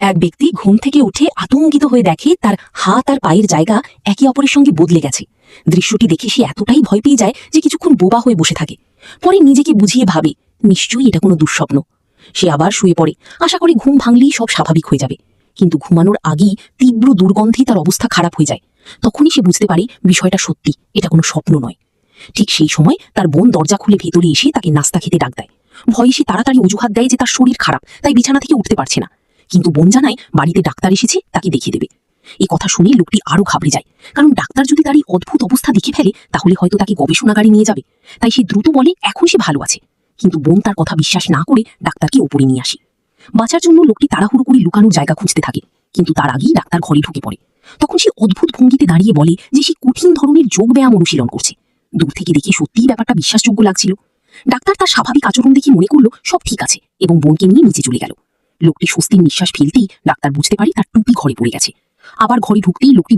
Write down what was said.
এক ব্যক্তি ঘুম থেকে উঠে আতঙ্কিত হয়ে দেখে তার হাত আর পায়ের জায়গা একে অপরের সঙ্গে বদলে গেছে। দৃশ্যটি দেখে সে এতটাই ভয় পেয়ে যায় যে কিছুক্ষণ বোবা হয়ে বসে থাকে। পরে নিজেকে বুঝিয়ে ভাবে নিশ্চয়ই এটা কোনো দুঃস্বপ্ন। সে আবার শুয়ে পড়ে, আশা করে ঘুম ভাঙলেই সব স্বাভাবিক হয়ে যাবে। কিন্তু ঘুমানোর আগেই তীব্র দুর্গন্ধে তার অবস্থা খারাপ হয়ে যায়। তখনই সে বুঝতে পারে বিষয়টা সত্যি, এটা কোনো স্বপ্ন নয়। ঠিক সেই সময় তার বোন দরজা খুলে ভেতরে এসে তাকে নাস্তা খেতে ডাক দেয়। ভয়ে সে তাড়াতাড়ি অজুহাত দেয় যে তার শরীর খারাপ, তাই বিছানা থেকে উঠতে পারছে না। কিন্তু বোন জানায় বাড়িতে ডাক্তার এসেছে, তাকে দেখিয়ে দেবে। এই কথা শুনে লোকটি আরো ঘাবড়ে যায়, কারণ ডাক্তার যদি তার এই অদ্ভুত অবস্থা দেখে ফেলে তাহলে হয়তো তাকে গবেষণাগারে নিয়ে যাবে। তাই সে দ্রুত বলে এখন সে ভালো আছে। কিন্তু বোন তার কথা বিশ্বাস না করে ডাক্তারকে ওপরে নিয়ে আসে। বাঁচার জন্য লোকটি তাড়াহুড়ো করে লুকানোর জায়গা খুঁজতে থাকে, কিন্তু তার আগেই ডাক্তার ঘরে ঢুকে পড়ে। তখন সে অদ্ভুত ভঙ্গিতে দাঁড়িয়ে বলে যে সে কঠিন ধরনের যোগ ব্যায়াম অনুশীলন করছে। দূর থেকে দেখে সত্যিই ব্যাপারটা বিশ্বাসযোগ্য লাগছিল। ডাক্তার তার স্বাভাবিক আচরণ দেখে মনে করলো সব ঠিক আছে এবং বোনকে নিয়ে নিচে চলে গেল। লোকটি স্বস্তির নিঃশ্বাস ফেলতেই ডাক্তার বুঝতে পারে তার টুপি ঘরে পড়ে গেছে। আবার ঘরে ঢুকতেই লোকটি